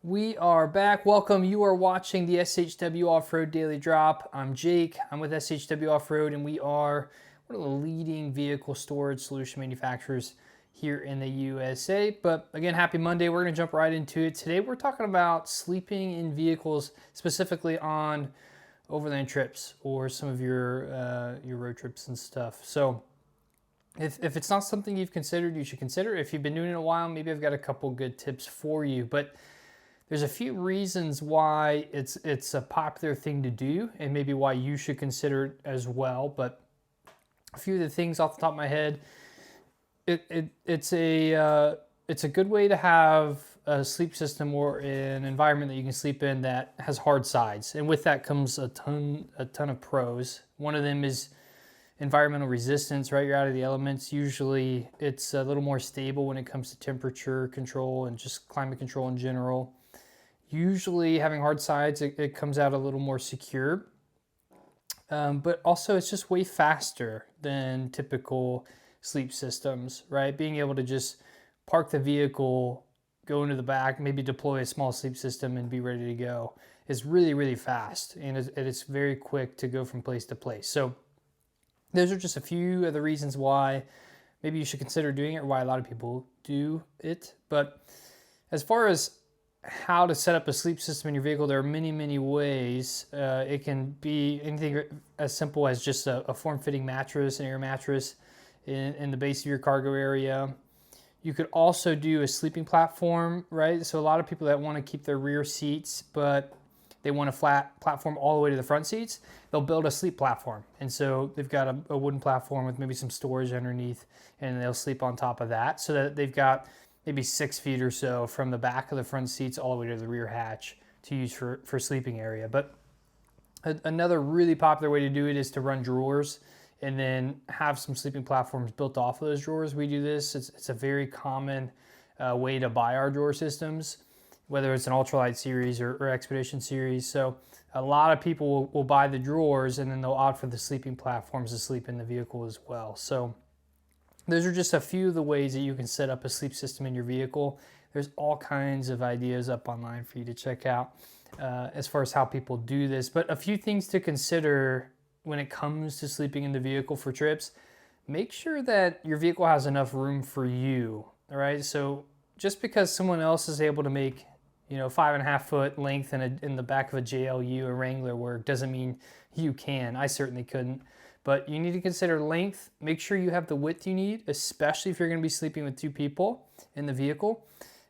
We are back. Welcome. You are watching the SHW Offroad Daily Drop. I'm Jake. I'm with SHW Offroad, and we are one of the leading vehicle storage solution manufacturers here in the USA. But again, happy Monday. We're going to jump right into it. Today, we're talking about sleeping in vehicles, specifically on overland trips or some of your road trips and stuff. So if it's not something you've considered, you should consider. If you've been doing it a while, maybe I've got a couple good tips for you. But there's a few reasons why it's a popular thing to do, and maybe why you should consider it as well. But a few of the things off the top of my head, it's a good way to have a sleep system or an environment that you can sleep in that has hard sides, and with that comes a ton of pros. One of them is environmental resistance, right? You're out of the elements. Usually it's a little more stable when it comes to temperature control and just climate control in general. Usually having hard sides, it comes out a little more secure, but also it's just way faster than typical sleep systems, right? Being able to just park the vehicle, go into the back, maybe deploy a small sleep system and be ready to go is really, really fast, and it's very quick to go from place to place. So those are just a few of the reasons why maybe you should consider doing it, or why a lot of people do it. But as far as how to set up a sleep system in your vehicle, there are many ways. It can be anything as simple as just a form-fitting mattress, an air mattress in the base of your cargo area. You could also do a sleeping platform, right? So a lot of people that want to keep their rear seats, but they want a flat platform all the way to the front seats, they'll build a sleep platform. And so they've got a wooden platform with maybe some storage underneath, and they'll sleep on top of that, so that they've got maybe 6 feet or so from the back of the front seats all the way to the rear hatch to use for sleeping area. But another really popular way to do it is to run drawers and then have some sleeping platforms built off of those drawers. We do this. It's a very common way to buy our drawer systems, whether it's an ultralight series or expedition series. So a lot of people will buy the drawers, and then they'll opt for the sleeping platforms to sleep in the vehicle as well. So those are just a few of the ways that you can set up a sleep system in your vehicle. There's all kinds of ideas up online for you to check out as far as how people do this. But a few things to consider when it comes to sleeping in the vehicle for trips: make sure that your vehicle has enough room for you. All right. So just because someone else is able to make 5.5 foot length in the back of a JLU or Wrangler work doesn't mean you can. I certainly couldn't. But you need to consider length. Make sure you have the width you need, especially if you're going to be sleeping with 2 people in the vehicle.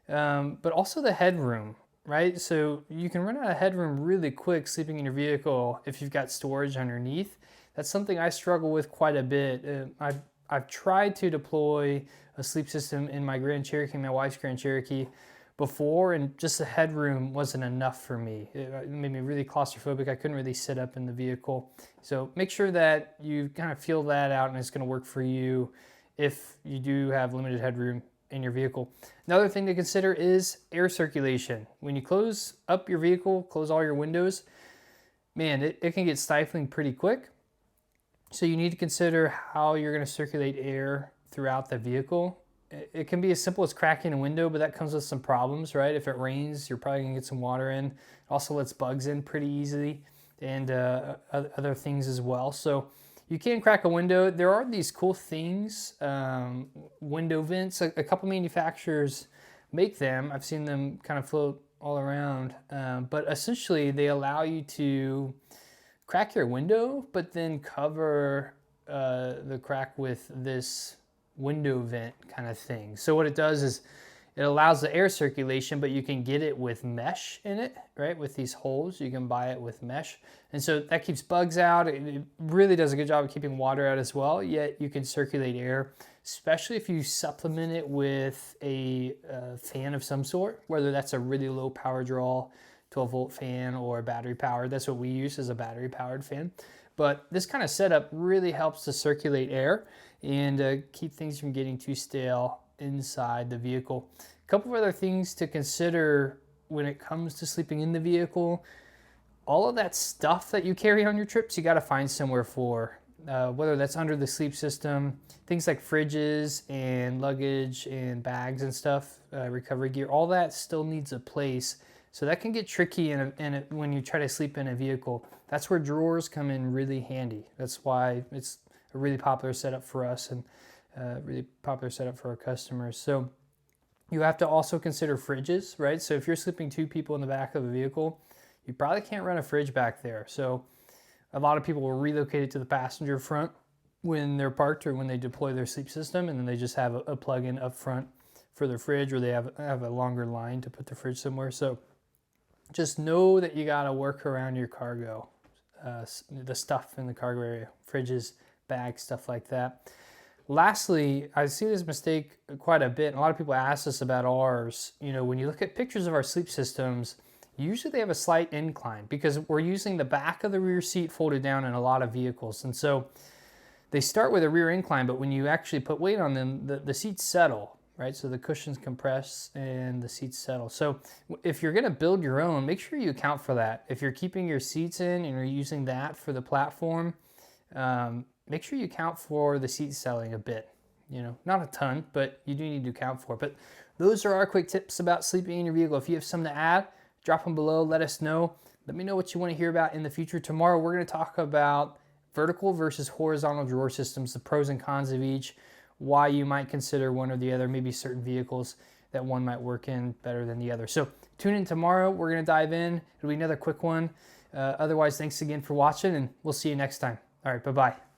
But also the headroom, right? So you can run out of headroom really quick sleeping in your vehicle if you've got storage underneath. That's something I struggle with quite a bit. I've tried to deploy a sleep system in my Grand Cherokee, my wife's Grand Cherokee, before, and just the headroom wasn't enough for me. It made me really claustrophobic. I couldn't really sit up in the vehicle. So make sure that you kind of feel that out, and it's going to work for you if you do have limited headroom in your vehicle. Another thing to consider is air circulation. When you close up your vehicle, close all your windows, man, it can get stifling pretty quick. So you need to consider how you're going to circulate air throughout the vehicle. It can be as simple as cracking a window, but that comes with some problems, right? If it rains, you're probably gonna get some water in. It also lets bugs in pretty easily, and other things as well. So you can crack a window. There are these cool things, window vents. A couple manufacturers make them. I've seen them kind of float all around, but essentially they allow you to crack your window, but then cover the crack with this window vent kind of thing. So what it does is it allows the air circulation, but you can get it with mesh in it, right? With these holes, you can buy it with mesh. And so that keeps bugs out. It really does a good job of keeping water out as well, yet you can circulate air, especially if you supplement it with a fan of some sort, whether that's a really low power draw 12-volt fan or battery powered. That's what we use, as a battery powered fan. But this kind of setup really helps to circulate air and keep things from getting too stale inside the vehicle. A couple of other things to consider when it comes to sleeping in the vehicle: all of that stuff that you carry on your trips, you got to find somewhere for. Whether that's under the sleep system, things like fridges and luggage and bags and stuff, recovery gear, all that still needs a place So that can get tricky when you try to sleep in a vehicle. That's where drawers come in really handy. That's why it's a really popular setup for us and really popular setup for our customers. So you have to also consider fridges, right? So if you're sleeping 2 people in the back of a vehicle, you probably can't run a fridge back there. So a lot of people will relocate it to the passenger front when they're parked or when they deploy their sleep system, and then they just have a plug-in up front for their fridge, or they have a longer line to put the fridge somewhere. So just know that you got to work around your cargo, the stuff in the cargo area, fridges, bags, stuff like that. Lastly, I see this mistake quite a bit. A lot of people ask us about ours. You know, when you look at pictures of our sleep systems, usually they have a slight incline because we're using the back of the rear seat folded down in a lot of vehicles. And so they start with a rear incline, but when you actually put weight on them, the seats settle, right? So the cushions compress and the seats settle. So if you're gonna build your own, make sure you account for that. If you're keeping your seats in and you're using that for the platform, make sure you account for the seat settling a bit. You know, not a ton, but you do need to account for it. But those are our quick tips about sleeping in your vehicle. If you have something to add, drop them below, let us know. Let me know what you want to hear about in the future. Tomorrow we're going to talk about vertical versus horizontal drawer systems, the pros and cons of each, why you might consider one or the other, maybe certain vehicles that one might work in better than the other. So tune in tomorrow. We're going to dive in. It'll be another quick one. Otherwise, thanks again for watching, and we'll see you next time. All right, bye-bye.